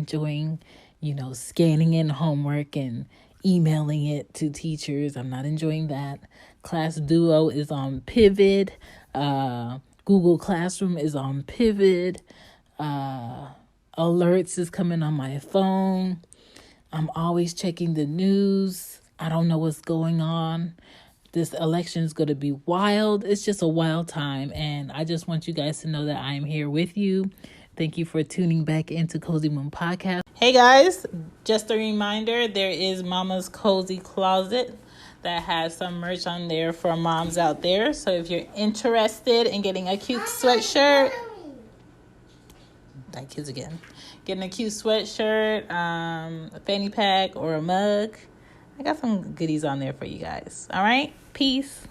enjoying, scanning in homework and emailing it to teachers. I'm not enjoying that. Class Duo is on Pivot. Google Classroom is on Pivot. Alerts is coming on my phone. I'm always checking the news. I don't know what's going on. This election is going to be wild. It's just a wild time. And I just want you guys to know that I am here with you. Thank you for tuning back into Cozy Moon Podcast. Hey guys, just a reminder, there is Mama's Cozy Closet that has some merch on there for moms out there. So if you're interested in getting a cute sweatshirt, like kids again, getting a cute sweatshirt, a fanny pack, or a mug, I got some goodies on there for you guys. All right, peace.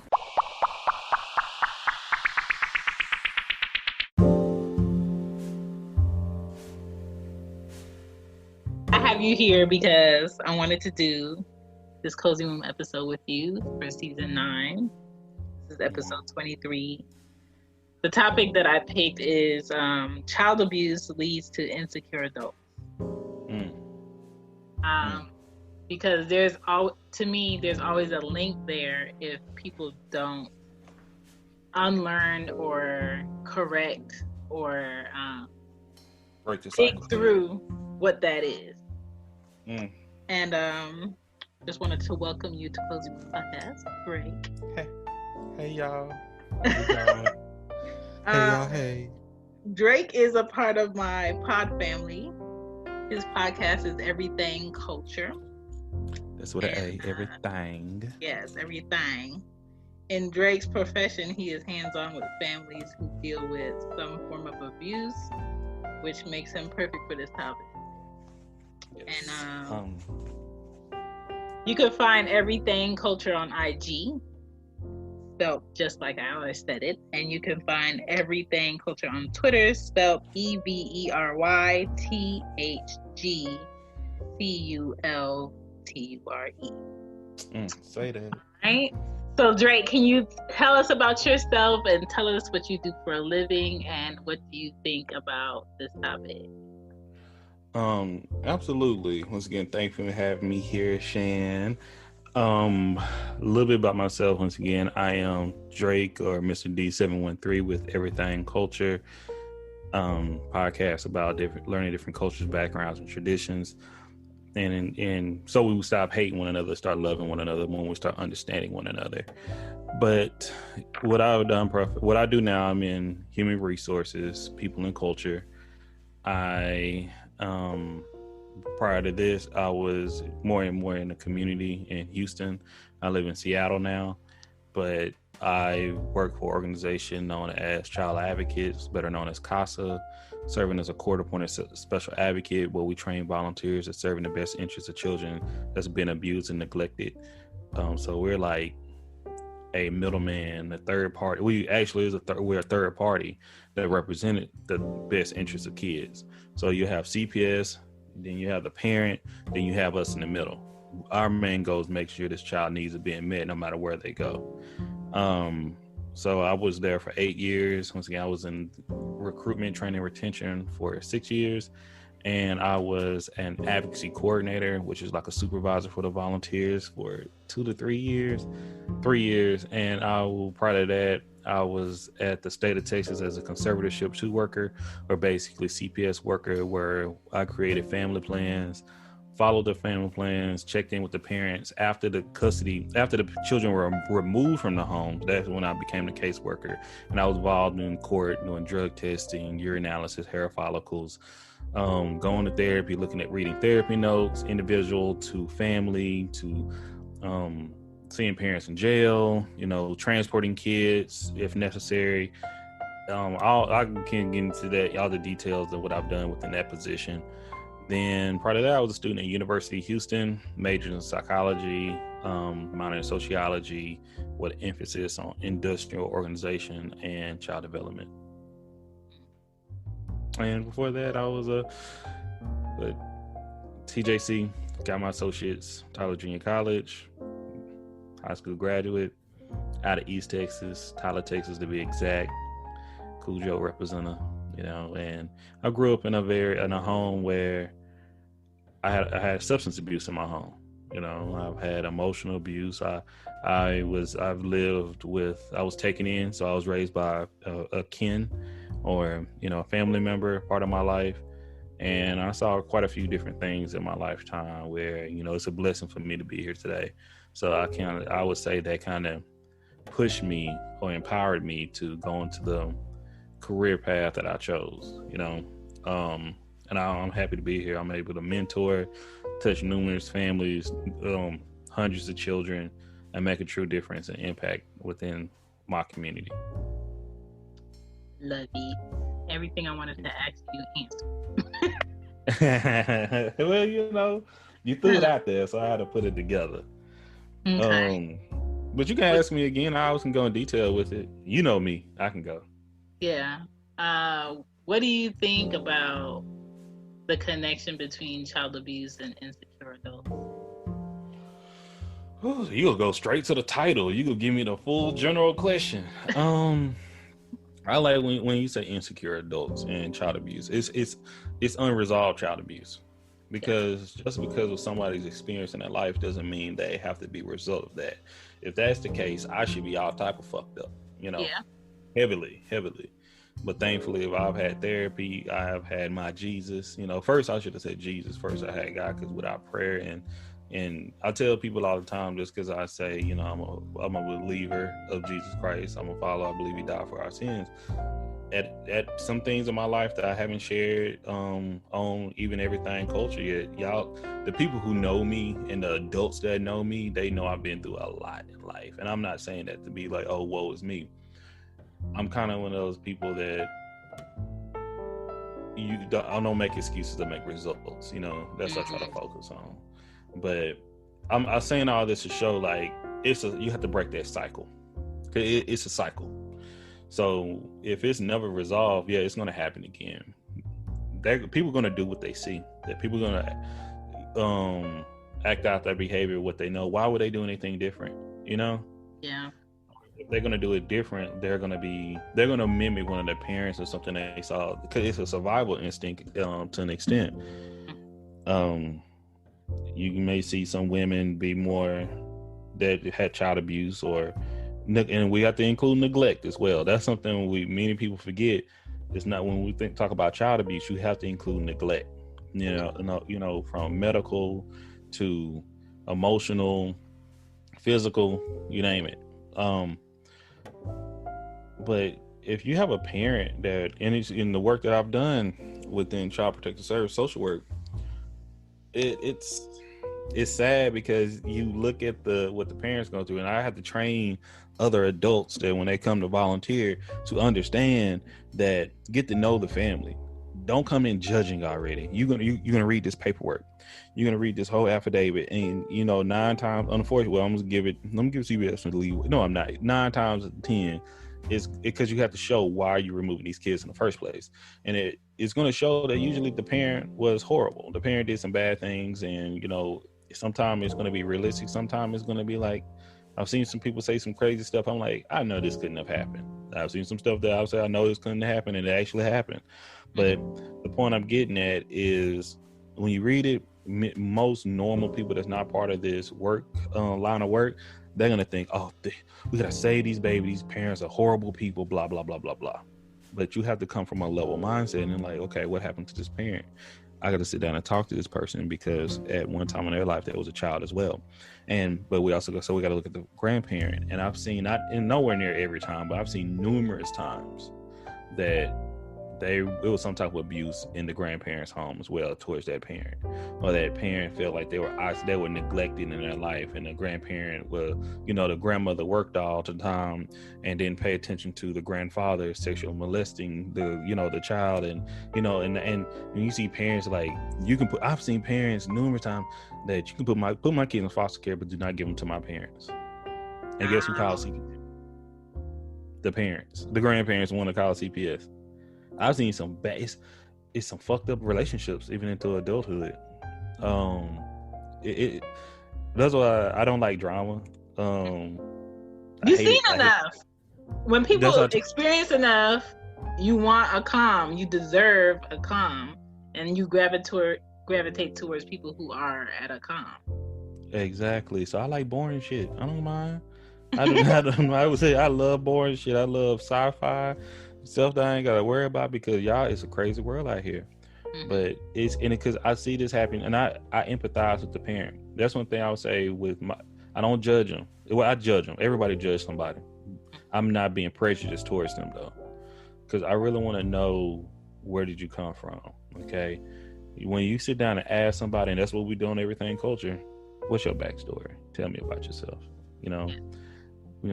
I have you here because I wanted to do this Cozy Room episode with you for season 9. This is episode 23. The topic that I picked is child abuse leads to insecure adults. Because there's always a link there if people don't unlearn or correct or think through what that is. And just wanted to welcome you to Cozy Podcast. Great. Hey y'all. Hey y'all. Hey. Drake is a part of my pod family. His podcast is Everything Culture. That's what everything. Yes, everything. In Drake's profession, he is hands-on with families who deal with some form of abuse, which makes him perfect for this topic. Yes. And you can find Everything Culture on IG, spelled just like I always said it. And you can find Everything Culture on Twitter, spelled EVERYTHGCULTURE. Say that. Right? So Drake, can you tell us about yourself and tell us what you do for a living and what do you think about this topic? Absolutely. Once again, thank you for having me here, Shan. A little bit about myself. Once again, I am Drake, or Mr. D713, with Everything Culture, podcast about learning different cultures, backgrounds, and traditions, and so we will stop hating one another, start loving one another when we start understanding one another. But what I do now, I'm in human resources, people and culture. Prior to this, I was more and more in the community in Houston. I live in Seattle now, but I work for an organization known as Child Advocates, better known as CASA, serving as a court-appointed special advocate, where we train volunteers at serving the best interests of children that's been abused and neglected. So we're like a middleman, a third party. We're a third party that represented the best interests of kids. So you have CPS, then you have the parent, then you have us in the middle. Our main goal is make sure this child needs are being met no matter where they go. So I was there for 8 years. Once again, I was in recruitment, training, retention for 6 years. And I was an advocacy coordinator, which is like a supervisor for the volunteers, for 2 to 3 years. 3 years. And prior to that, I was at the state of Texas as a conservatorship 2 worker, or basically CPS worker, where I created family plans, followed the family plans, checked in with the parents after the children were removed from the homes. That's when I became the caseworker, and I was involved in court doing drug testing, urinalysis, hair follicles, going to therapy, looking at reading therapy notes, individual to family, to seeing parents in jail, transporting kids if necessary. I can get into that, all the details of what I've done within that position. Then prior to that, I was a student at University of Houston, majored in psychology, minor in sociology, with emphasis on industrial organization and child development. And before that, I was a TJC, got my associates, Tyler Junior College, high school graduate, out of East Texas, Tyler, Texas to be exact, Cujo representative, and I grew up in a home where I had substance abuse in my home. You know, I've had emotional abuse. I've lived with, I was taken in, so I was raised by a kin, or a family member, part of my life. And I saw quite a few different things in my lifetime where it's a blessing for me to be here today. So I would say that kind of pushed me or empowered me to go into the career path that I chose. And I'm happy to be here. I'm able to mentor, touch numerous families, hundreds of children, and make a true difference and impact within my community. Love it. Everything I wanted to ask you Well, you threw it answered. out there, so I had to put it together. Okay. Um, but you can ask me again. I always can go in detail with it. You know me. I can go. Yeah. What do you think about the connection between child abuse and insecure adults? Ooh, you'll go straight to the title. You could give me the full general question. I like when you say insecure adults and child abuse. It's unresolved child abuse, because just because of somebody's experience in their life doesn't mean they have to be a result of that. If that's the case, I should be all type of fucked up, Yeah. heavily, heavily. But thankfully, if I've had therapy, I have had my Jesus. First I should have said Jesus first. I had God, because without prayer and I tell people all the time, just because I say, I'm a believer of Jesus Christ, I'm a follower, I believe He died for our sins. At some things in my life that I haven't shared on even everything culture yet, y'all, the people who know me and the adults that know me, they know I've been through a lot in life. And I'm not saying that to be like, oh, woe is me. I'm kind of one of those people that I don't make excuses to make results. That's what I try to focus on. But I'm saying all this to show, like, you have to break that cycle. It's a cycle. So if it's never resolved, yeah, it's going to happen again. People are going to do what they see. That people are going to act out their behavior, what they know. Why would they do anything different? Yeah. If they're going to do it different, they're going to mimic one of their parents or something they saw, because it's a survival instinct to an extent. You may see some women be more that had child abuse, and we have to include neglect as well. That's something many people forget. It's not, when we talk about child abuse, you have to include neglect. From medical to emotional, physical, you name it. But if you have a parent that, and it's in the work that I've done within Child Protective Service social work, it's sad, because you look at what the parents go through, and I have to train other adults that when they come to volunteer to understand that, get to know the family. Don't come in judging already. You're gonna read this paperwork. You're gonna read this whole affidavit, and 9 times, unfortunately, well, I'm gonna give CBS some leeway. No, I'm not. 9 times out of 10 is because you have to show why you're removing these kids in the first place, and it's going to show that usually the parent was horrible. The parent did some bad things, and sometimes it's going to be realistic. Sometimes it's going to be like, I've seen some people say some crazy stuff. I'm like, I know this couldn't have happened. I've seen some stuff that I say, I know this couldn't happen, and it actually happened. But the point I'm getting at is, when you read it, most normal people that's not part of this work line of work, they're gonna think, oh, we gotta save these babies. These parents are horrible people. Blah blah blah blah blah. But you have to come from a level mindset and like, okay, what happened to this parent? I got to sit down and talk to this person, because at one time in their life, there was a child as well. But we got to look at the grandparent. And I've seen, not in nowhere near every time, but I've seen numerous times that it was some type of abuse in the grandparents' home as well towards that parent, or that parent felt like they were neglected in their life, and the grandparent the grandmother worked all the time and didn't pay attention to the grandfather sexual molesting the child, and you see parents, like, I've seen parents numerous times that you can put my kids in foster care, but do not give them to my parents. And guess who calls CPS? The parents. The grandparents want to call CPS. I've seen some bad, it's some fucked up relationships even into adulthood. That's why I don't like drama. You've seen enough. When people experience enough, you want a calm. You deserve a calm, and you gravitate gravitate towards people who are at a calm. Exactly. So I like boring shit. I don't mind. I do not. I would say I love boring shit. I love sci-fi stuff that I ain't gotta worry about because y'all, it's a crazy world out here. But it's in it because I see this happen, and I empathize with the parent. That's one thing I would say with my. I don't judge them. Well, I judge them. Everybody judge somebody. I'm not being prejudiced towards them though, because I really want to know where did you come from. Okay, when you sit down and ask somebody, and that's what we do in everything culture. What's your backstory? Tell me about yourself. You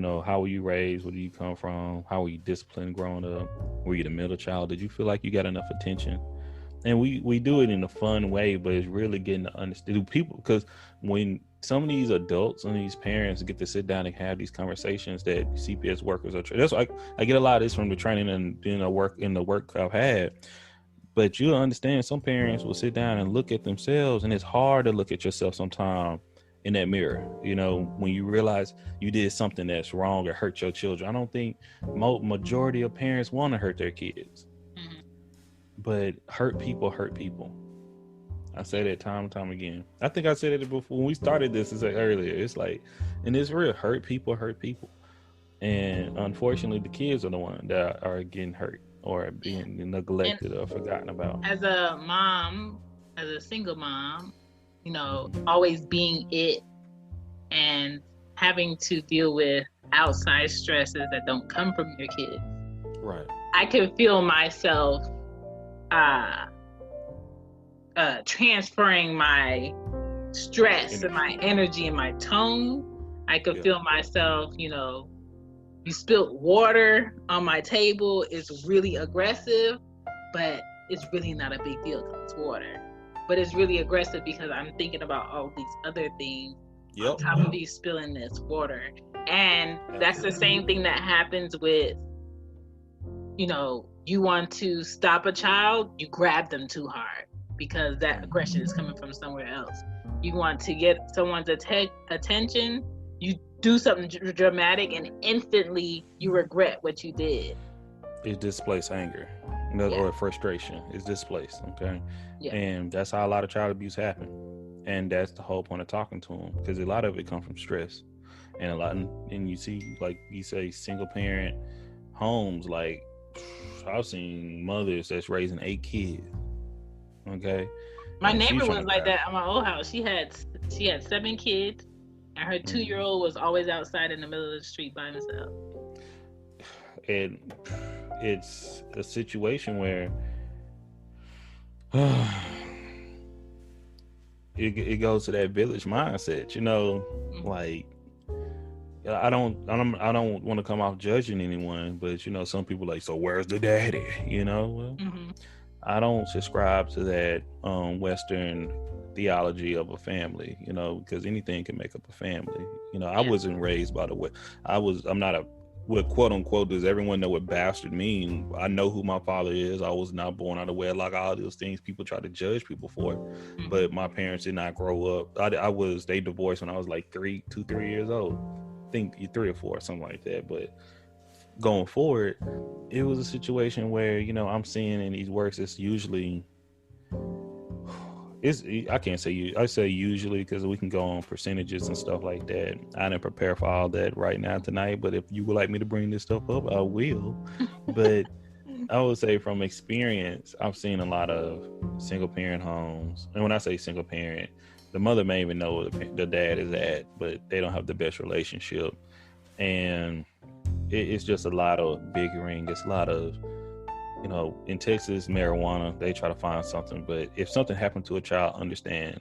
know, how were you raised? Where do you come from? How were you disciplined growing up? Were you the middle child? Did you feel like you got enough attention? And we do it in a fun way, but it's really getting to understand people, because when some of these adults and these parents get to sit down and have these conversations that CPS workers are that's why I get a lot of this from the training and work I've had. But you understand some parents will sit down and look at themselves, and it's hard to look at yourself sometimes in that mirror, when you realize you did something that's wrong or hurt your children. I don't think majority of parents want to hurt their kids. But hurt people. I say that time and time again. I think I said it before when we started this. Earlier. It's like, and it's real. Hurt people. And unfortunately, the kids are the ones that are getting hurt or being neglected or forgotten about. As a mom, as a single mom, always being it and having to deal with outside stresses that don't come from your kids. Right. I can feel myself transferring my stress and my energy and my tone. I could feel myself, you spilt water on my table. It's really aggressive, but it's really not a big deal because it's water. But it's really aggressive because I'm thinking about all these other things on top of you spilling this water. And that's the same thing that happens with, you want to stop a child, you grab them too hard because that aggression is coming from somewhere else. You want to get someone's attention, you do something dramatic, and instantly you regret what you did. It displaces anger, or frustration. It's displaced, okay? Yeah. And that's how a lot of child abuse happen. And that's the whole point of talking to them, because a lot of it comes from stress. And you see, like you say, single parent homes, like I've seen mothers that's raising 8 kids. Okay. My neighbor was like that at my old house. She had 7 kids, and her 2-year-old was always outside in the middle of the street by himself. And it's a situation where it goes to that village mindset, like I don't want to come off judging anyone, but some people like, so where's the daddy? Well, I don't subscribe to that Western theology of a family, because anything can make up a family. I wasn't raised by the way I'm not a, what quote unquote, does everyone know what bastard mean? I know who my father is. I was not born out of wedlock. All those things people try to judge people for, but my parents did not grow up. They divorced when I was like 3 years old. I think 3 or 4, something like that. But going forward, it was a situation where I'm seeing in these works, it's usually, I can't say I say usually because we can go on percentages and stuff like that. I didn't prepare for all that right now tonight, but if you would like me to bring this stuff up, I will. But I would say from experience, I've seen a lot of single parent homes, and when I say single parent, the mother may even know where the dad is at, but they don't have the best relationship, and it's just a lot of bickering. It's a lot of, in Texas, marijuana, they try to find something, but if something happened to a child, understand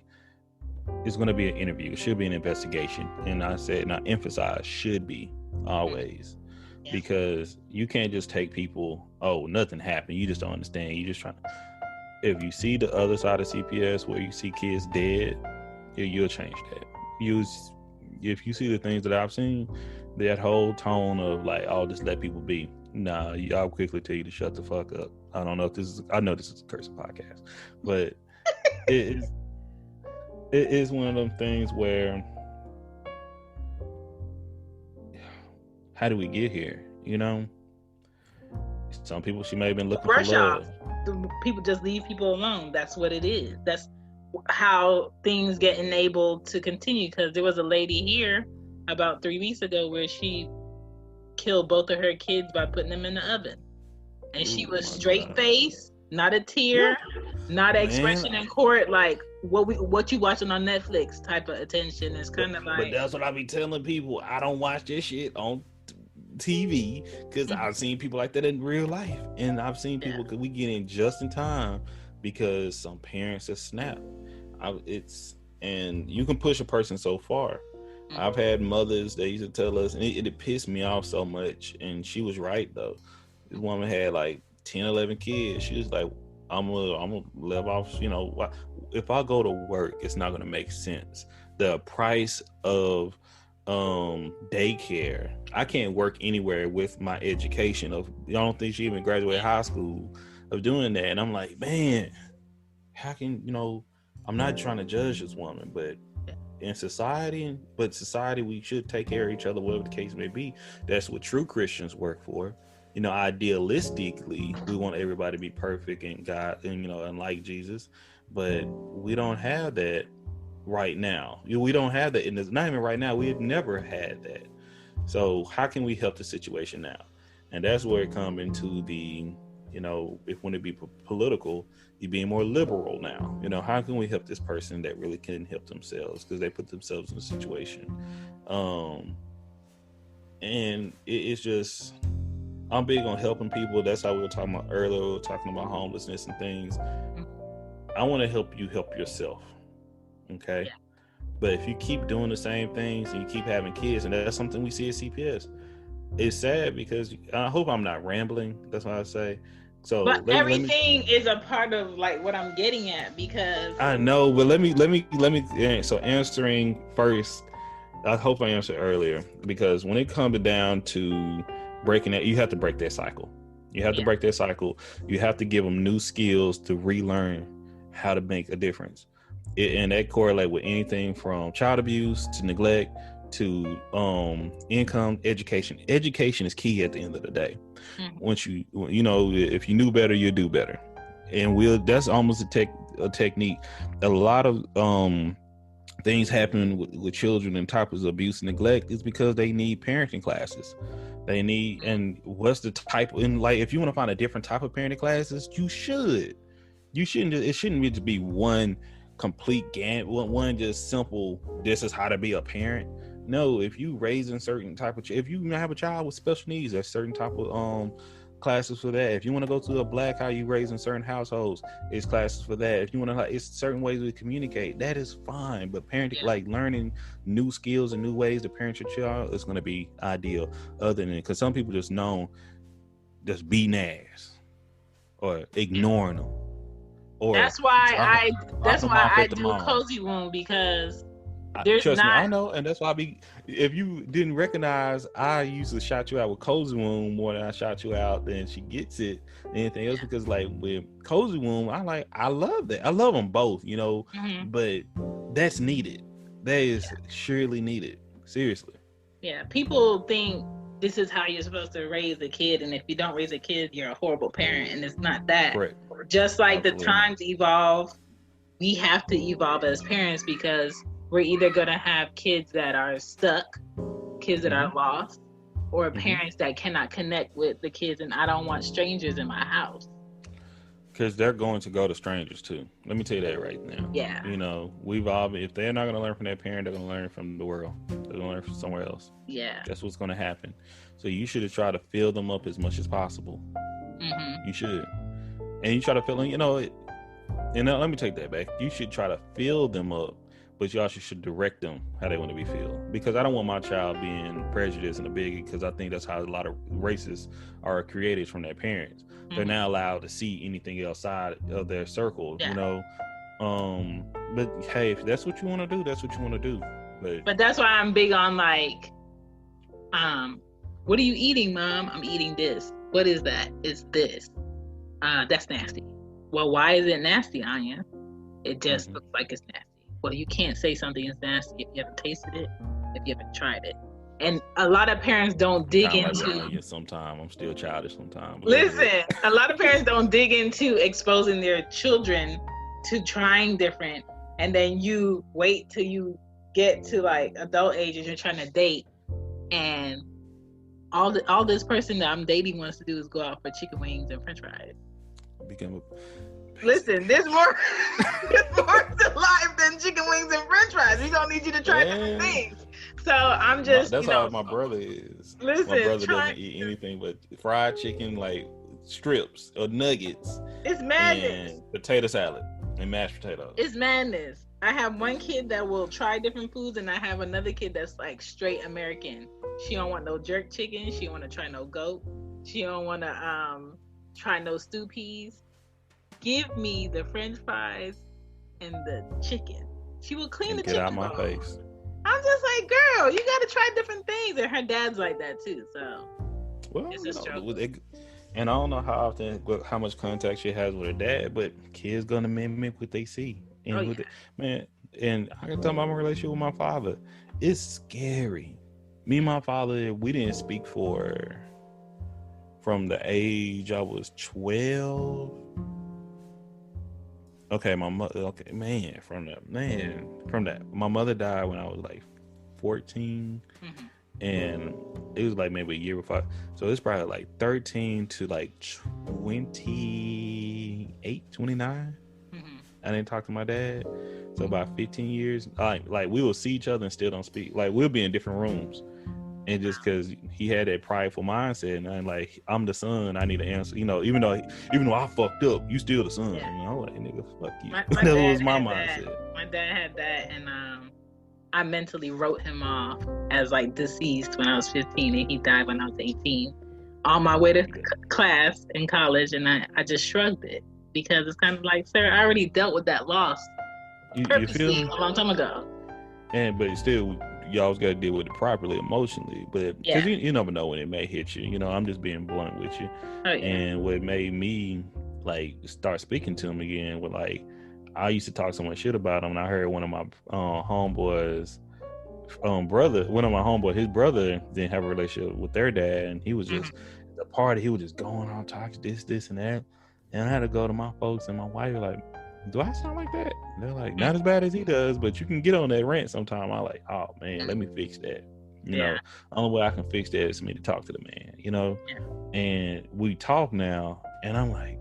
it's going to be an interview. It should be an investigation. And I emphasize should be always, because you can't just take people, oh, nothing happened, you just don't understand. You just trying to, if you see the other side of CPS where you see kids dead, you'll change that. If you see the things that I've seen, that whole tone of like, oh, just let people be. Nah, I'll quickly tell you to shut the fuck up. I don't know if I know this is a cursing podcast, but it is one of them things where, how do we get here? Some people, she may have been looking for love. People just leave people alone. That's what it is. how things get enabled to continue. Because there was a lady here about 3 weeks ago where she killed both of her kids by putting them in the oven, and she was straight face, not a tear, not an expression in court, like what you watching on Netflix type of attention. Is kind of like. But that's what I be telling people. I don't watch this shit on TV because I've seen people like that in real life, and I've seen people because we get in just in time because some parents have snapped. And you can push a person so far. I've had mothers that used to tell us, and it pissed me off so much, and she was right though. This woman had like 10, 11 kids. She was like, I'm gonna live off, if I go to work, it's not gonna make sense. The price of daycare, I can't work anywhere with my education of, I don't think she even graduated high school of doing that. And I'm like, man, how can, I'm not trying to judge this woman, but in society, we should take care of each other, whatever the case may be. That's what true Christians work for. Idealistically, we want everybody to be perfect and God, and like Jesus, but we don't have that right now. We don't have that, and not even right now. We've never had that. So how can we help the situation now? And that's where it comes into the, when it be political, you being more liberal now. How can we help this person that really couldn't help themselves because they put themselves in a situation? And it's just, I'm big on helping people. That's how we were talking about earlier. We were talking about homelessness and things. I want to help you help yourself. Okay. Yeah. But if you keep doing the same things and you keep having kids, and that's something we see at CPS, it's sad because I hope I'm not rambling. That's what I say. So, but everything is a part of like what I'm getting at, because I know. But let me. So answering first, I hope I answered earlier, because when it comes down to breaking that, you have to break that cycle. You have to break that cycle. You have to give them new skills to relearn how to make a difference. And that correlate with anything from child abuse to neglect to income, education. Education is key at the end of the day. Once if you knew better, you'll do better. And that's almost a technique. A lot of things happen with children and types of abuse and neglect is because they need parenting classes. They need, and what's the type, and like if you want to find a different type of parenting classes, you should. You shouldn't. It shouldn't just be one complete one just simple, this is how to be a parent. No, if you raising certain type of, if you have a child with special needs, there's certain type of classes for that. If you want to go to a black, how you raise in certain households, it's classes for that. If you want to, it's certain ways to communicate, that is fine. But parenting, like learning new skills and new ways to parent your child, is going to be ideal. Other than, because some people just just being ass or ignoring them. That's why I do Cozy Womb, because there's trust me, I know, and that's why if you didn't recognize, I used to shout you out with Cozy Womb more than I shout you out than She Gets It, anything else, because like with Cozy Womb, I love that. I love them both, but that's needed. That is surely needed. Seriously. Yeah, people think this is how you're supposed to raise a kid, and if you don't raise a kid, you're a horrible parent, and it's not that. Correct. Just like Absolutely. The times evolve, we have to evolve as parents, because we're either going to have kids that are stuck, kids that are lost, or parents that cannot connect with the kids, and I don't want strangers in my house. Because they're going to go to strangers too. Let me tell you that right now. Yeah. We've all, if they're not going to learn from their parent, they're going to learn from the world. They're going to learn from somewhere else. Yeah. That's what's going to happen. So you should try to fill them up as much as possible. You should. And you try to fill them, let me take that back. You should try to fill them up, but you also should direct them how they want to be filled. Because I don't want my child being prejudiced and a bigot, because I think that's how a lot of races are created from their parents. They're not allowed to see anything outside of their circle, But hey, if that's what you want to do, that's what you want to do. But that's why I'm big on like, what are you eating, Mom? I'm eating this. What is that? It's this. That's nasty. Well, why is it nasty, Anya? It just looks like it's nasty. Well, you can't say something is nasty if you haven't tasted it, if you haven't tried it. And a lot of parents don't dig into. Sometimes I'm still childish. Sometimes. Listen, a lot of parents don't dig into exposing their children to trying different and then you wait till you get to like adult age and you're trying to date, and all this person that I'm dating wants to do is go out for chicken wings and French fries. Become a Listen, there's more, there's more to life than chicken wings and French fries. We don't need you to try different things. So I'm just, that's how my brother is. Listen, my brother doesn't eat anything but fried chicken, like strips or nuggets. It's madness. And potato salad and mashed potatoes. It's madness. I have one kid that will try different foods, and I have another kid that's like straight American. She don't want no jerk chicken. She don't want to try no goat. She don't want to try no stew peas. Give me the French fries and the chicken. She will clean the chicken. Get out my face. I'm just like, girl, you got to try different things, and her dad's like that too. So, well, it's a struggle. And I don't know how much contact she has with her dad, but kids gonna mimic what they see. And man, and I can tell my relationship with my father, it's scary. Me and my father, we didn't speak from the age I was 12. Okay, from that. My mother died when I was like 14. Mm-hmm. And it was like maybe a year before. So it's probably like 13 to like 28, 29. Mm-hmm. I didn't talk to my dad. So about 15 years. Like we will see each other and still don't speak. Like we'll be in different rooms. And just because he had that prideful mindset, and I'm like, I'm the son, I need to answer. You know, even though I fucked up, you still the son. Yeah. You know, like nigga, fuck you. That was my mindset. My dad had that, and I mentally wrote him off as like deceased when I was 15, and he died when I was 18. On my way to class in college, and I just shrugged it because it's kind of like, sir, I already dealt with that loss purposely a long time ago. But still, you always got to deal with it properly emotionally. But because you never know when it may hit you. You know, I'm just being blunt with you. Oh, yeah. And what made me like start speaking to him again was like, I used to talk so much shit about him, and I heard one of my homeboys' brother, one of my homeboys, his brother didn't have a relationship with their dad, and he was just at the party, he was just going on talking this and that, and I had to go to my folks and my wife like, do I sound like that? And they're like, not as bad as he does, but you can get on that rant sometime. I'm like, oh man, let me fix that. You know, only way I can fix that is for me to talk to the man. You know, and we talk now, and I'm like.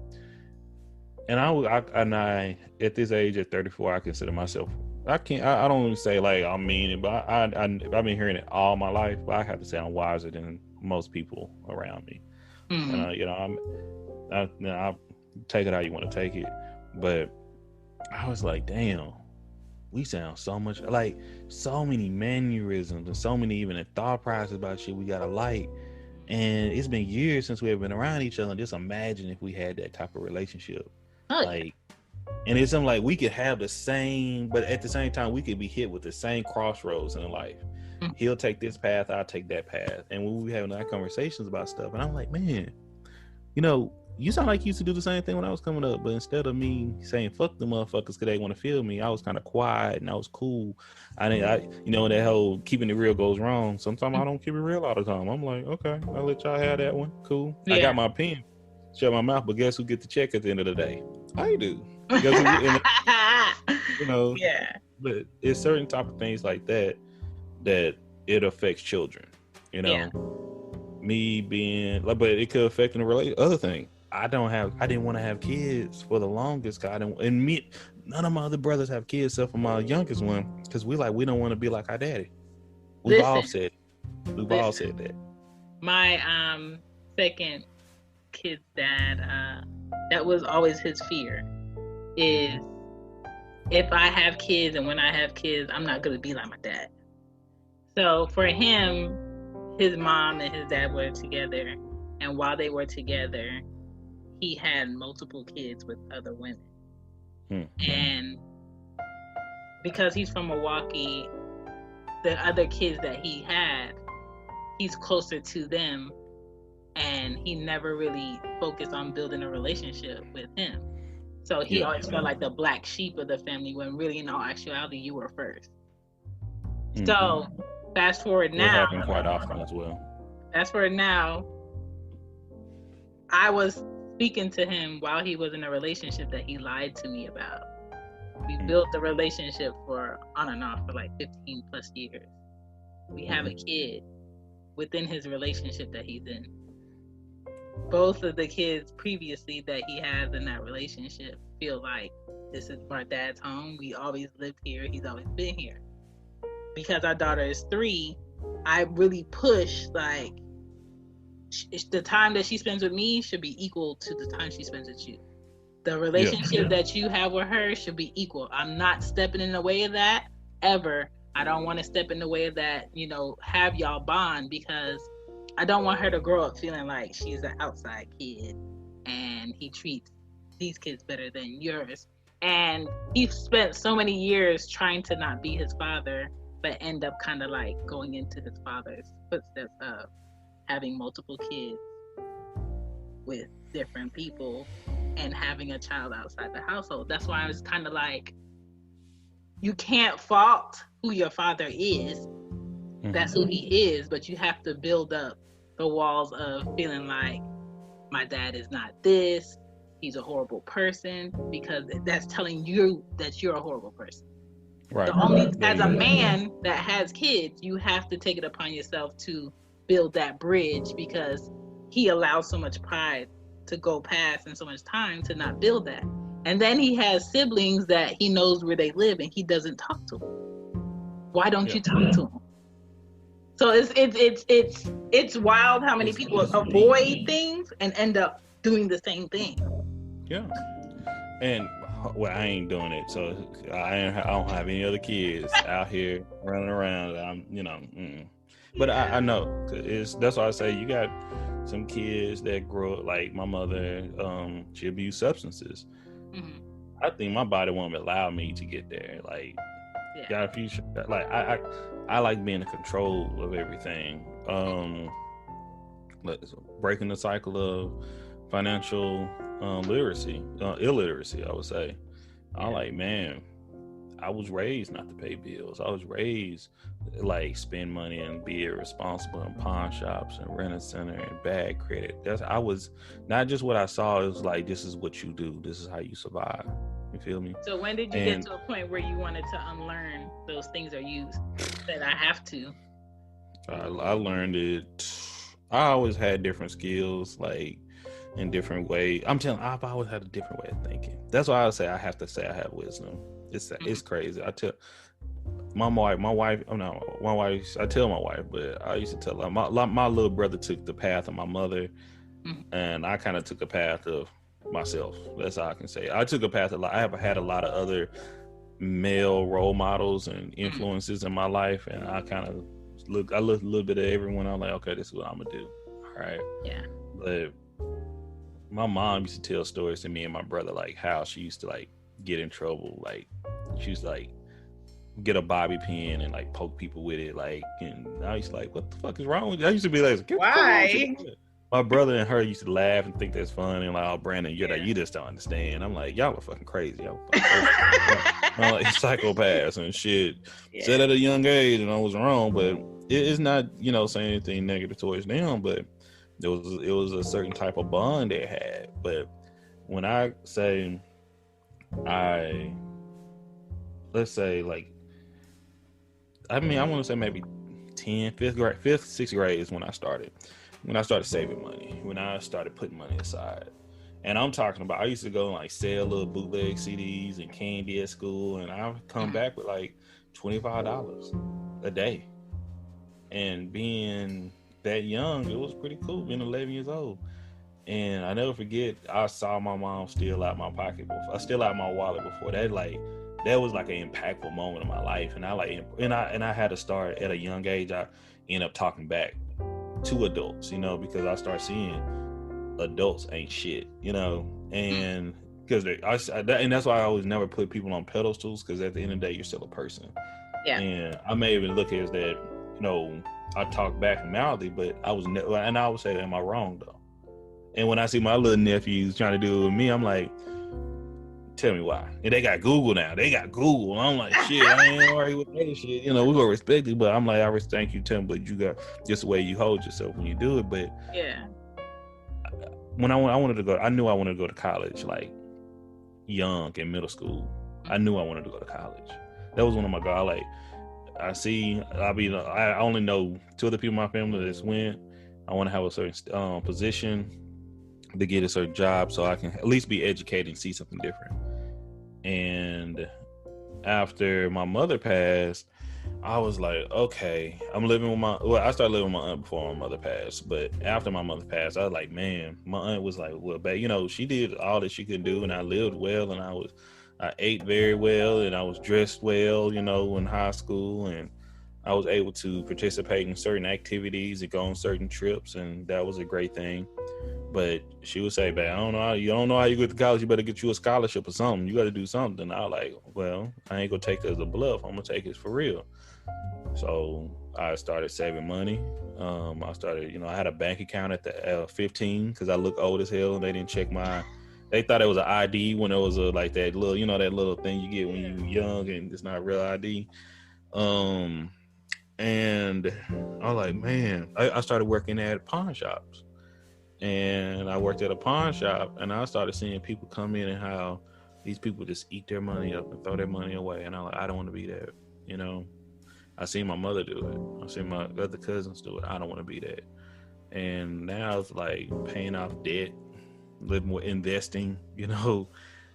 And I at this age at 34, I consider myself. I don't even say like I'm mean, but I've been hearing it all my life. But I have to say I'm wiser than most people around me. Mm-hmm. And you know, I take it how you want to take it. But I was like, damn, we sound so much like so many mannerisms and so many even thought processes about shit we got alike. And it's been years since we have been around each other. And just imagine if we had that type of relationship. Like, and it's something like we could have the same, but at the same time we could be hit with the same crossroads in life. Mm-hmm. He'll take this path, I'll take that path, and when we having our conversations about stuff, and I'm like, man, you know, you sound like you used to do the same thing when I was coming up, but instead of me saying fuck the motherfuckers because they want to feel me, I was kind of quiet and I was cool. You know, that whole keeping it real goes wrong. Sometimes I don't keep it real all the time. I'm like, okay, I'll let y'all have that one. Cool. I got my opinion. Shut my mouth, but guess who get the check at the end of the day? I do. You know, but it's certain type of things like that it affects children. You know, me being like, but it could affect the other thing. I didn't want to have kids for the longest. None of my other brothers have kids except for my youngest one, because we don't want to be like our daddy. We've all said that. My second kid's dad, that was always his fear, is if I have kids and when I have kids, I'm not going to be like my dad. So for him, his mom and his dad were together, and while they were together, he had multiple kids with other women. And because he's from Milwaukee, the other kids that he had, he's closer to them, and he never really focused on building a relationship with him. So he always felt like the black sheep of the family, when really in all actuality you were first. Mm-hmm. So fast forward now. It happened quite often as well. Fast forward now, I was speaking to him while he was in a relationship that he lied to me about. We built the relationship for on and off for like 15 plus years. We have a kid within his relationship that he's in. Both of the kids previously that he has in that relationship feel like this is my dad's home. We always lived here. He's always been here. Because our daughter is 3, I really push like the time that she spends with me should be equal to the time she spends with you. The relationship that you have with her should be equal. I'm not stepping in the way of that ever. I don't want to step in the way of that, have y'all bond, because I don't want her to grow up feeling like she's an outside kid and he treats these kids better than yours. And he spent so many years trying to not be his father, but end up kind of like going into his father's footsteps of having multiple kids with different people and having a child outside the household. That's why I was kind of like, you can't fault who your father is. That's who he is, but you have to build up the walls of feeling like my dad is not this, he's a horrible person, because that's telling you that you're a horrible person. Right. As a man that has kids, you have to take it upon yourself to build that bridge, because he allows so much pride to go past and so much time to not build that. And then he has siblings that he knows where they live and he doesn't talk to them. Why don't you talk to them? So it's wild how many people avoid things and end up doing the same thing. Yeah. And well, I ain't doing it, so I don't have any other kids out here running around. But I know that's why I say you got some kids that grow up like my mother. She abused substances. I think my body won't allow me to get there. Like, got a few. Like I like being in control of everything. Breaking the cycle of financial illiteracy, I would say. I'm like, man, I was raised not to pay bills. I was raised like spend money and be irresponsible in pawn shops and rent a center and bad credit. I was not just what I saw. It was like, this is what you do. This is how you survive. You feel me? So when did you get to a point where you wanted to unlearn those things, or you said, I have to? I learned it. I always had different skills, like in different ways. I'm telling you, I've always had a different way of thinking. That's why I would say I have to say I have wisdom. It's crazy. I tell my wife, I tell my wife, but I used to tell her, my little brother took the path of my mother, and I kind of took the path of myself. That's all I can say. I took a path I have had a lot of other male role models and influences in my life, and I kind of look a little bit at everyone. I'm like, okay, this is what I'm gonna do. All right. Yeah. But my mom used to tell stories to me and my brother, like how she used to like get in trouble. Like she used to like get a bobby pin and like poke people with it. Like, and I used to like, what the fuck is wrong with you? I used to be like, why? My brother and her used to laugh and think that's funny, and like, oh, Brandon, you just don't understand. I'm like, y'all are fucking crazy. Y'all I'm like psychopaths and shit. Yeah. Said at a young age, and I was wrong, but it's not, saying anything negative towards them, but it was a certain type of bond they had. But when I say let's say like, I want to say maybe 10th, 6th grade is when I started saving money, when I started putting money aside. And I'm talking about, I used to go and like sell little bootleg CDs and candy at school, and I would come back with like $25 a day. And being that young, it was pretty cool, being 11 years old. And I never forget, I saw my mom steal out my pocket before, I steal out my wallet before that. Like, that was like an impactful moment in my life. And I had to start at a young age. I ended up talking back to adults, because I start seeing adults ain't shit, and because and that's why I always never put people on pedestals, because at the end of the day, you're still a person. Yeah. And I may even look at it as that, I talk back mildly, but I was and I would say, am I wrong though? And when I see my little nephews trying to do it with me, I'm like, tell me why. And they got Google now. I'm like, shit, I ain't worried with that shit. We're gonna respect it, but I'm like, I respect you, Tim, but you got just the way you hold yourself when you do it. But yeah, when I wanted to go, I knew I wanted to go to college, like young in middle school. I knew I wanted to go to college. That was one of my goals. Like, I only know two other people in my family that's went. I want to have a certain position to get a certain job so I can at least be educated and see something different. And after my mother passed, I was like, okay, I started living with my aunt before my mother passed, but after my mother passed, I was like, man, my aunt was like, well, babe, she did all that she could do, and I lived well, and I ate very well, and I was dressed well, in high school, and I was able to participate in certain activities and go on certain trips, and that was a great thing. But she would say, "Babe, you don't know how you get to college. You better get you a scholarship or something. You got to do something." I was like, "Well, I ain't gonna take it as a bluff. I'm gonna take it for real." So I started saving money. I started, I had a bank account at the 15 because I look old as hell, and they didn't check my. They thought it was an ID when it was like that little, that little thing you get when you're young and it's not real ID. And I was like, man, I started working at pawn shops. And I worked at a pawn shop, and I started seeing people come in and how these people just eat their money up and throw their money away. And I'm like, I don't want to be that. I seen my mother do it. I seen my other cousins do it. I don't want to be that. And now it's like paying off debt, living with investing,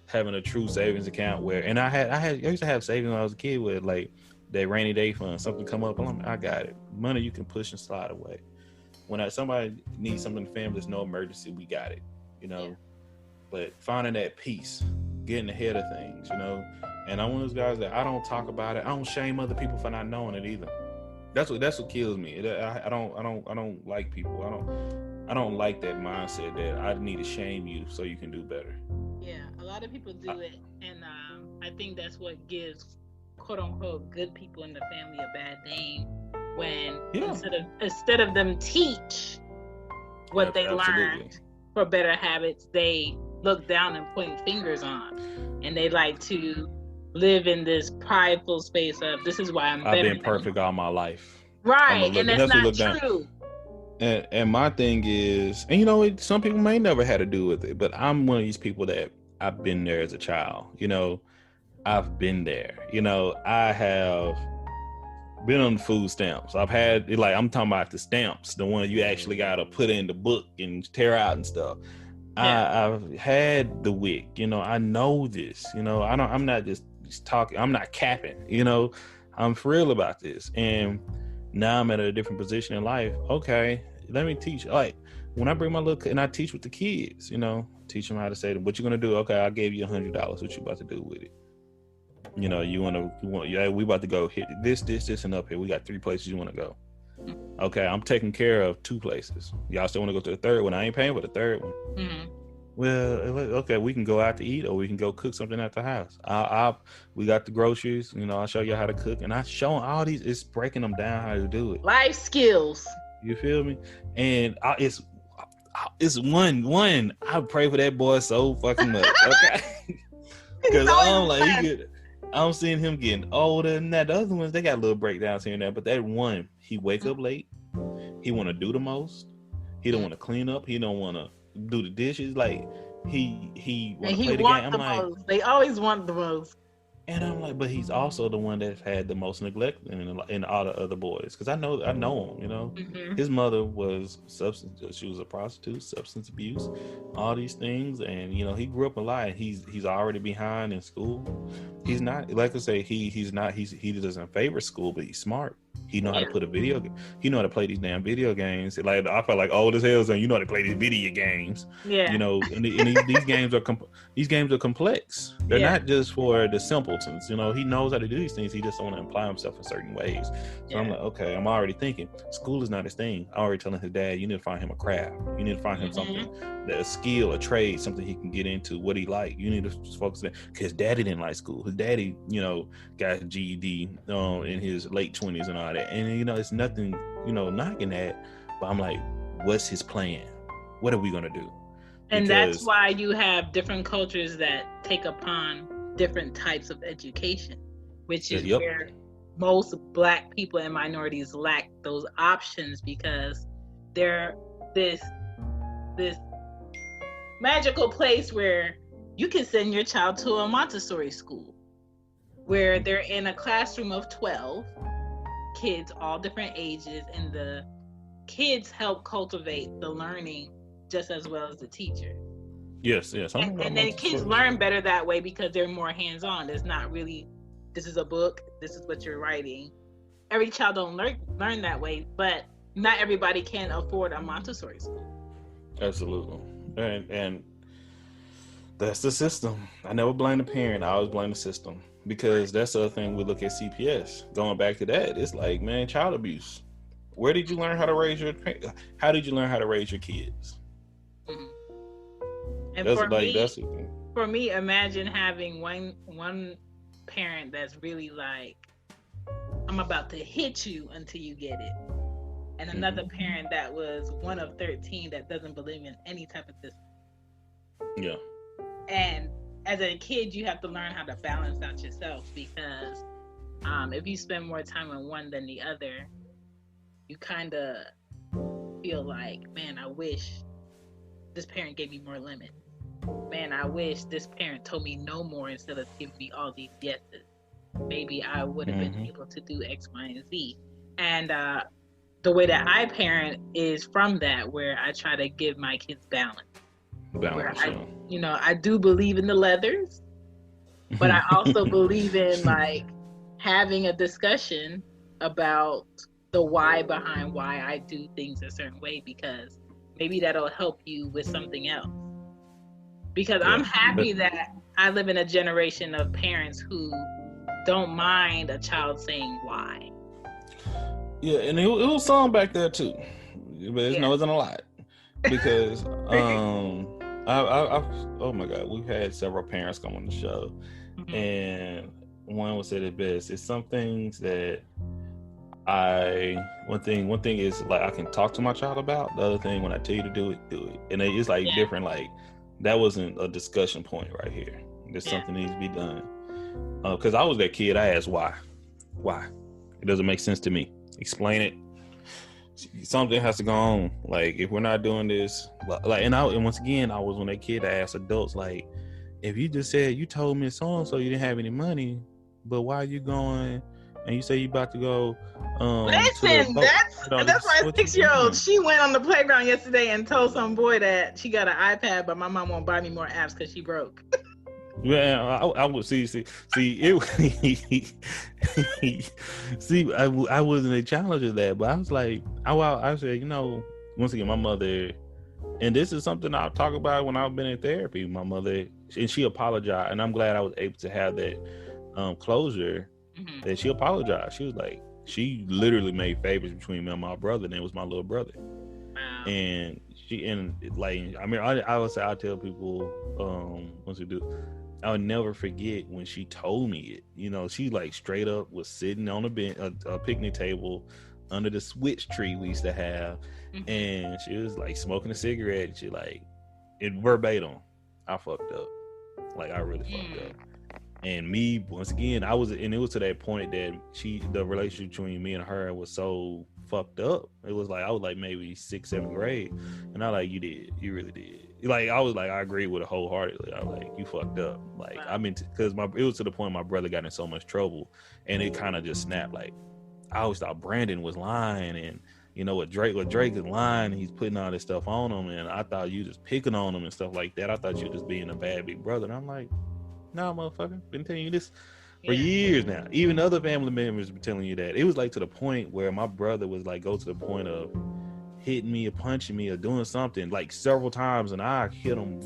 having a true savings account and I used to have savings when I was a kid with like that rainy day fund. Something come up, I got it. Money you can push and slide away. When somebody needs something in the family, there's no emergency, we got it, Yeah. But finding that peace, getting ahead of things, And I'm one of those guys that I don't talk about it. I don't shame other people for not knowing it either. That's what kills me. I don't like people. I don't like that mindset that I need to shame you so you can do better. Yeah, a lot of people do it, and I think that's what gives quote unquote good people in the family a bad name. When instead of them teach what they learned for better habits, they look down and point fingers on, and they like to live in this prideful space of this is why I've been perfect all my life, right? And that's not true. And my thing is, and some people may never had to do with it, but I'm one of these people that I've been there as a child. I've been there. I have been on the food stamps. I've had I'm talking about the stamps, the one you actually gotta put in the book and tear out and stuff. Yeah. I've had the WIC. I know this. I'm not just talking. I'm not capping. I'm for real about this. And now I'm at a different position in life. Okay, let me teach. Like when I bring my little and I teach with the kids. Teach them how to say, "What you gonna do?" Okay, I gave you $100. What you about to do with it? We about to go hit this, and up here. We got 3 places you want to go. Okay, I'm taking care of 2 places. Y'all still want to go to the third one? I ain't paying for the third one. Mm-hmm. Well, okay, we can go out to eat, or we can go cook something at the house. We got the groceries. I'll show you how to cook, and I show them all these. It's breaking them down how to do it. Life skills. You feel me? And it's one. I pray for that boy so fucking much. Okay, because I'm like I'm seeing him getting older, and that the other ones they got little breakdowns here and there. But that one, he wake up late. He want to do the most. He don't want to clean up. He don't want to do the dishes. Like he want to play the game. I'm like, most. They always want the most. And I'm like, but he's also the one that's had the most neglect in all the other boys. Because I know him. Mm-hmm. His mother was she was a prostitute, substance abuse, all these things, and he grew up a lot. He's already behind in school. He's not, like I say, he doesn't favor school, but he's smart. He know how to put he know how to play these damn video games. Like I felt like old as hell, so you know how to play these video games. Yeah. And these games are complex. They're not just for the simpletons. He knows how to do these things. He just don't want to apply himself in certain ways. So I'm like, okay, I'm already thinking school is not his thing. I'm already telling his dad, you need to find him a craft. You need to find him something, a skill, a trade, something he can get into, what he like. You need to just focus on that. Because daddy didn't like school. His daddy, got a GED in his late 20s and all that. And it's nothing, knocking that. But I'm like, what's his plan? What are we gonna do? And that's why you have different cultures that take upon different types of education, which is where most Black people and minorities lack those options, because they're this magical place where you can send your child to a Montessori school. where they're in a classroom of 12 kids, all different ages, and the kids help cultivate the learning just as well as the teacher. Yes. I know about And then kids Montessori. learn better that way because they're more hands-on. It's not really, this is a book, this is what you're writing. Every child don't learn that way, but not everybody can afford a Montessori school. Absolutely. And that's the system. I never blame the parent. I always blame the system, because that's the other thing. We look at CPS. Going back to that, it's like, man, child abuse. Where did you learn how to raise your? How did you learn how to raise your kids? And for me, imagine having one parent that's really like, I'm about to hit you until you get it, and another parent that was one of 13 that doesn't believe in any type of system. Yeah. And as a kid, you have to learn how to balance out yourself, because if you spend more time on one than the other, you kind of feel like, man, I wish this parent gave me more limits. Man, I wish this parent told me no more instead of giving me all these yeses. Maybe I would have been able to do X, Y, and Z. And the way that I parent is from that, where I try to give my kids balance. Where I do believe in the leathers, but I also believe in like having a discussion about the why behind why I do things a certain way, because maybe that'll help you with something else. Because I'm happy that I live in a generation of parents who don't mind a child saying why. Yeah, and it was some back there too, but it wasn't a lot, because oh my God, we've had several parents come on the show, and one would say the best. It's some things that one thing is like, I can talk to my child about. The other thing, when I tell you to do it. And it's like different. Like, that wasn't a discussion point right here. There's something needs to be done. Because I was that kid. I asked why. It doesn't make sense to me. Explain it. Something has to go on. Like, if we're not doing this, like, and once again, I was when that kid, I asked adults, like, if you just said, you told me so and so you didn't have any money, but why are you going? And you say you about to go. Listen, that's my 6-year-old. She went on the playground yesterday and told some boy that she got an iPad, but my mom won't buy me more apps because she broke. Yeah, I would see it. See, I wasn't a challenge of that, but I was like, I said, once again, my mother, and this is something I'll talk about when I've been in therapy. My mother, and she apologized, and I'm glad I was able to have that closure. That she apologized. She was like, she literally made favors between me and my brother, and it was my little brother. Wow. And I would say, I tell people, once we do, I would never forget when she told me it. She like straight up was sitting on a picnic table under the switch tree we used to have, and she was like smoking a cigarette, and she like, it verbatim, I fucked up. Like, I really fucked up. And me, once again, it was to that point that the relationship between me and her was so fucked up. It was like, I was like maybe 6th, 7th grade, and I like, you really did. Like, I was like, I agree with it wholeheartedly. I was like, you fucked up. Like, wow. I mean, because it was to the point my brother got in so much trouble, and it kind of just snapped. Like, I always thought Brandon was lying, and what Drake is lying, he's putting all this stuff on him, and I thought you just picking on him and stuff like that. I thought you were just being a bad big brother, and I'm like, no, motherfucker, been telling you this for years now. Even other family members been telling you that. It was like to the point where my brother was like, go to the point of hitting me or punching me or doing something like several times, and I hit him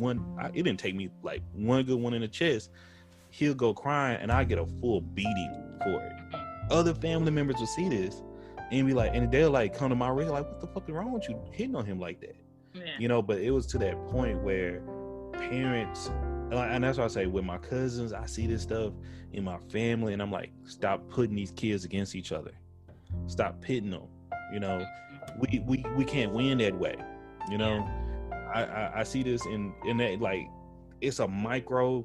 it didn't take me like one good one in the chest. He'll go crying, and I get a full beating for it. Other family members will see this and be like, and they'll like come to my ring like, what the fuck is wrong with you hitting on him like that? But it was to that point where parents, and that's why I say with my cousins, I see this stuff in my family, and I'm like, stop putting these kids against each other. Stop pitting them. We can't win that way. I see this in that, like, it's a microism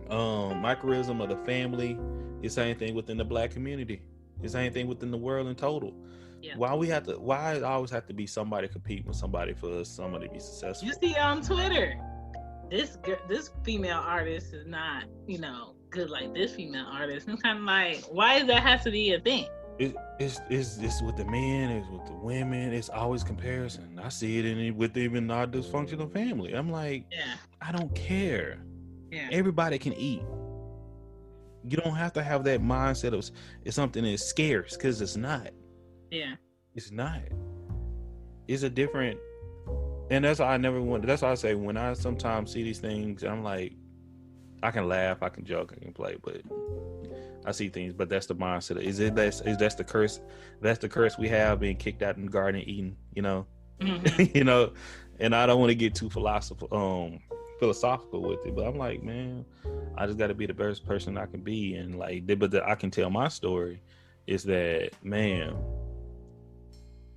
of the family. It's the same thing within the Black community. It's the same thing within the world in total. Yeah. Why it always have to be somebody competing with somebody for somebody to be successful? You see on Twitter, this female artist is not, good like this female artist. I'm kind of like, why does that have to be a thing? It's with the men, it's with the women. It's always comparison. I see it with even our dysfunctional family. I'm like, yeah, I don't care. yeah, Everybody can eat. You don't have to have that mindset of it's something that's scarce, because it's not. Yeah, it's not. It's a different, and that's why I never want. That's why I say when I sometimes see these things, I'm like, I can laugh, I can joke, I can play, but I see things. But that's the mindset. Is that's the curse? That's the curse we have, being kicked out in the garden and eating. You know, mm-hmm. you know. And I don't want to get too philosophical with it, but I'm like, man, I just got to be the best person I can be, and like, I can tell my story is that, man,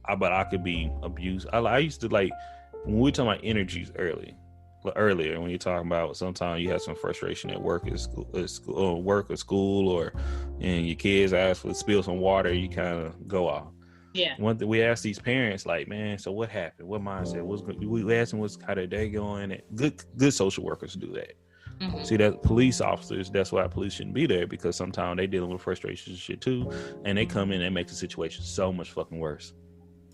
I could be abused. I used to, like, when we talk about energies earlier when you're talking about sometimes you have some frustration at work, at school, or and your kids ask for spill some water, you kind of go off. Yeah. One thing we ask these parents, like, man, so what happened? What mindset? We ask them how their day going. And good social workers do that. Mm-hmm. See, that police officers, that's why police shouldn't be there, because sometimes they dealing with frustration and shit too, and they come in and make the situation so much fucking worse.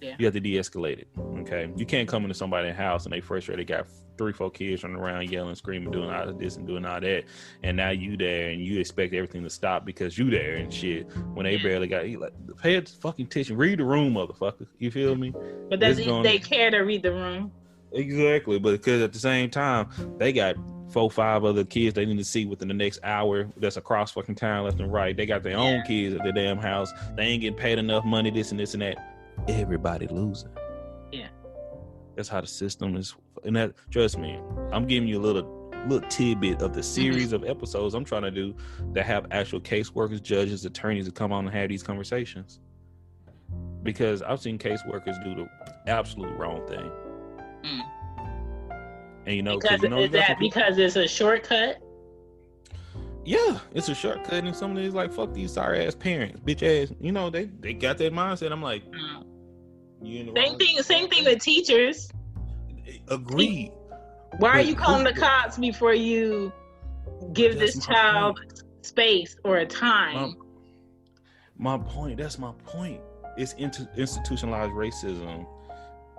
Yeah. You have to de-escalate it. Okay, you can't come into somebody's house and they frustrated, got 3-4 kids running around yelling, screaming, doing all of this and doing all that, and now you there and you expect everything to stop because you there and shit when they barely got. Like, pay fucking attention, read the room, motherfucker. You feel me? But they care to read the room. Exactly, but because at the same time they got 4-5 other kids they need to see within the next hour that's across fucking town left and right. They got their own kids at their damn house. They ain't getting paid enough money, this and this and that. Everybody losing. Yeah, that's how the system is. And that, trust me, I'm giving you a little tidbit of the series of episodes I'm trying to do that have actual caseworkers, judges, attorneys to come on and have these conversations, because I've seen caseworkers do the absolute wrong thing. And you know, because it's a shortcut. Yeah, it's a shortcut, and some of these, like, fuck these sorry ass parents, bitch ass. You know, they got that mindset. I'm like, same thing with teachers. Agreed. Why are you calling the cops before you give this child space or a time? My point. That's my point. It's institutionalized racism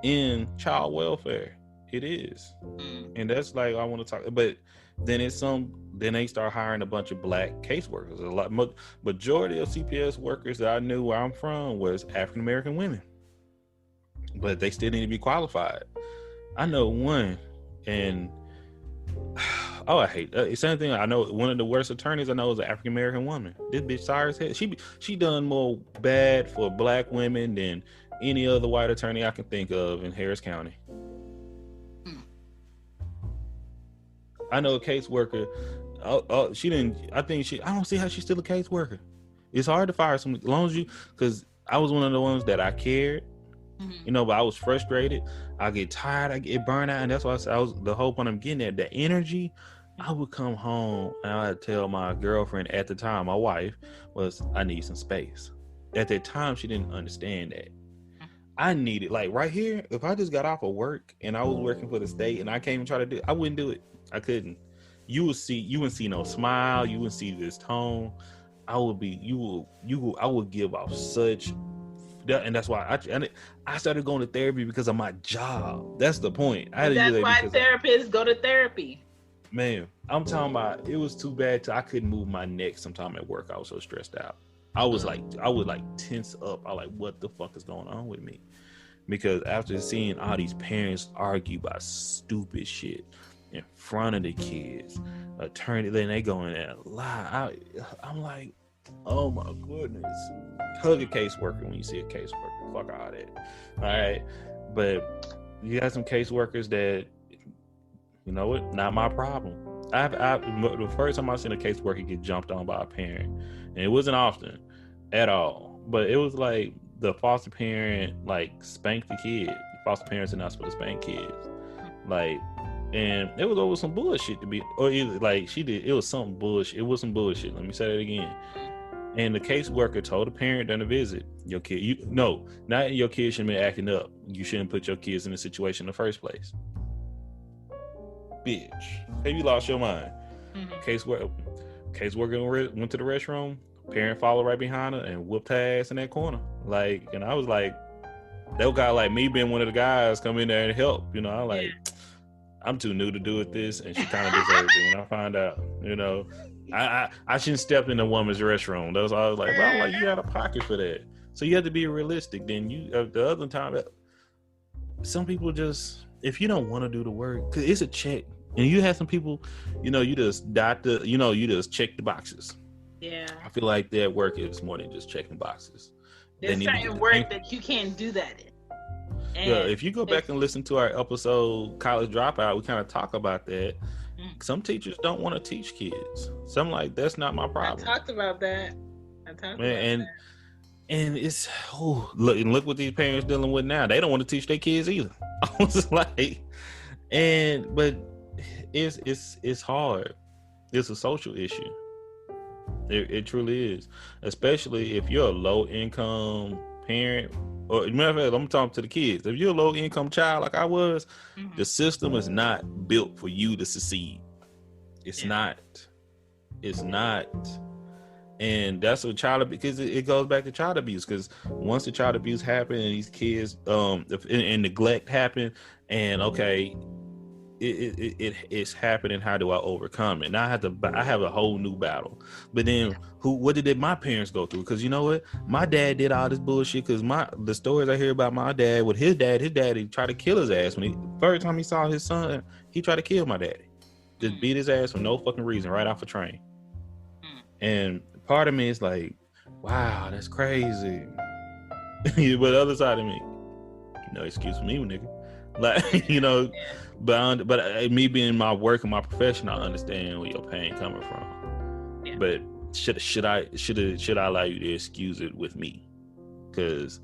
in child welfare. It is, and that's like I want to talk. But then then they start hiring a bunch of black caseworkers. A lot majority of CPS workers that I knew where I'm from was African American women, but they still need to be qualified. I know one, and I hate same thing. I know one of the worst attorneys I know is an African American woman. This bitch sorry as hell. She done more bad for black women than any other white attorney I can think of in Harris County. I know a caseworker. She didn't. I don't see how she's still a caseworker. It's hard to fire someone as long as because I was one of the ones that I cared, you know, but I was frustrated. I get tired. I get burned out, and that's why I was the whole point I'm getting at. The energy. I would come home and I'd tell my girlfriend at the time, my wife, was I need some space. At that time, she didn't understand that. I needed, like, right here. If I just got off of work and I was working for the state and I came and tried to do it, I wouldn't do it. I couldn't. You wouldn't see no smile. You wouldn't see this tone. I would give off such, and that's why I started going to therapy because of my job. That's the point. That's why therapists go to therapy. Man, I'm talking about, it was too bad I couldn't move my neck sometime at work. I was so stressed out. I would tense up. I was like, what the fuck is going on with me? Because after seeing all these parents argue about stupid shit in front of the kids, attorney, then they go in there and lie. I'm like, oh my goodness. Hug a caseworker when you see a caseworker. Fuck all that. All right. But you got some caseworkers that, you know what? Not my problem. The first time I seen a caseworker get jumped on by a parent, and it wasn't often at all, but it was like the foster parent like spanked the kid. Foster parents are not supposed to spank kids. Like, and it was over some bullshit to be, or either like she did, it was some bullshit. It was some bullshit. Let me say that again. And the caseworker told the parent during the visit, your kid, not your kid shouldn't be acting up. You shouldn't put your kids in a situation in the first place. Bitch, have you lost your mind? Caseworker, Caseworker went to the restroom. Parent followed right behind her and whooped her ass in that corner. Like, and I was like, that guy, like me being one of the guys, come in there and help. You know, I'm like, I'm too new to do it this, and she kind of deserves it. When I find out, you know, I shouldn't step in a woman's restroom. That's why I was like, well, like you got a pocket for that. So you have to be realistic. Then you the other time, some people just, if you don't want to do the work, cause it's a check, and you have some people, you know, you just you just check the boxes. Yeah. I feel like their work is more than just checking boxes. There's certain work that you can't do that in. And yeah, if you go back and listen to our episode College Dropout, we kind of talk about that. Some teachers don't want to teach kids. Some like, that's not my problem. I talked about that. And it's look what these parents dealing with now. They don't want to teach their kids either. I was like, but it's hard. It's a social issue. It truly is, especially if you're a low income parent. Or matter of fact, I'm talking to the kids. If you're a low income child like I was, the system is not built for you to succeed. It's not. And that's a child, because it goes back to child abuse. Because once the child abuse happened and these kids and neglect happened, and okay, it's happening. How do I overcome it? Now I have a whole new battle. But then what did my parents go through? Because you know what, my dad did all this bullshit. Because the stories I hear about my dad with his daddy tried to kill his ass. First time he saw his son, he tried to kill my daddy. Just beat his ass for no fucking reason right off a train. And part of me is like, wow, that's crazy. But the other side of me, no excuse for me, nigga. Like, you know, but me being my work and my profession, I understand where your pain coming from. Yeah. But should I allow you to excuse it with me? Because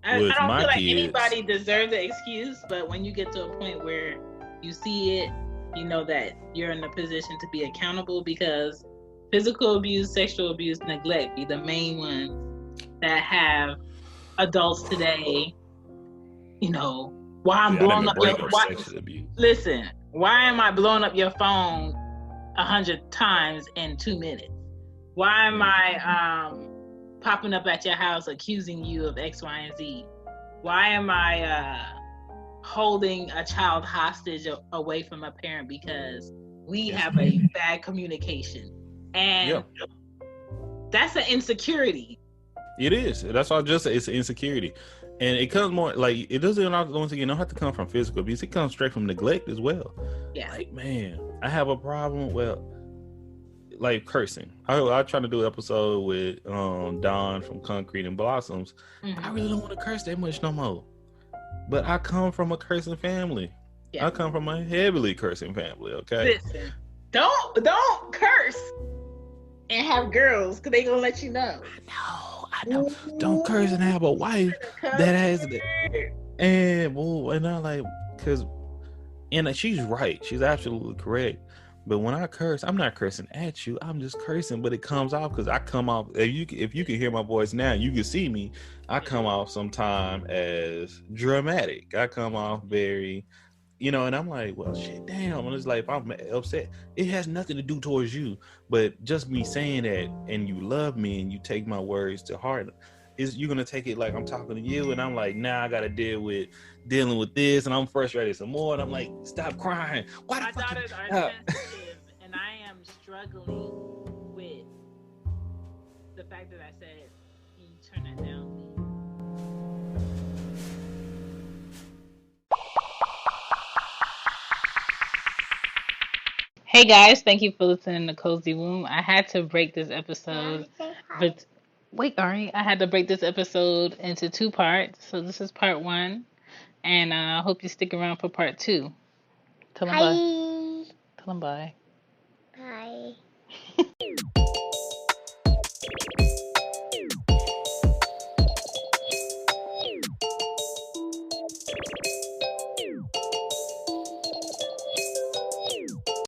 I don't feel like anybody deserves an excuse, but when you get to a point where you see it, you know that you're in a position to be accountable, because physical abuse, sexual abuse, neglect be the main ones that have adults today, you know. Why I'm blowing up your listen, why am I blowing up your phone 100 times in 2 minutes? Why am I popping up at your house accusing you of X, Y, and Z? Why am I holding a child hostage away from a parent because we have a bad communication? And that's an insecurity. It is. That's all. Just it's an insecurity. And it comes more like, it doesn't, once again, don't have to come from physical abuse. It comes straight from neglect as well. Yeah. Like, man, I have a problem. Well, like cursing. I try to do an episode with Don from Concrete and Blossoms. I really don't want to curse that much no more. But I come from a cursing family. Yeah. I come from a heavily cursing family. Okay. Listen, don't curse and have girls, because they gonna let you know. I know. Don't curse and have a wife that has it. And I'm like, and she's right. She's absolutely correct. But when I curse, I'm not cursing at you. I'm just cursing, but it comes off because I come off. If you can hear my voice now, you can see me. I come off sometime as dramatic. I come off very, and I'm like, well, shit, damn. And it's like, if I'm upset, it has nothing to do towards you. But just me saying that, and you love me, and you take my words to heart, you're gonna take it like I'm talking to you, and I'm like, now I gotta dealing with this, and I'm frustrated some more, and I'm like, stop crying. Why my daughters are sensitive, and I am struggling with the fact that I said, can you turn that down, please? Hey guys, thank you for listening to Cozy Womb. I had to break this episode, but wait, Ari, I had to break this episode into 2 parts. So this is part 1, and I hope you stick around for part 2. Tell them bye. Tell them bye.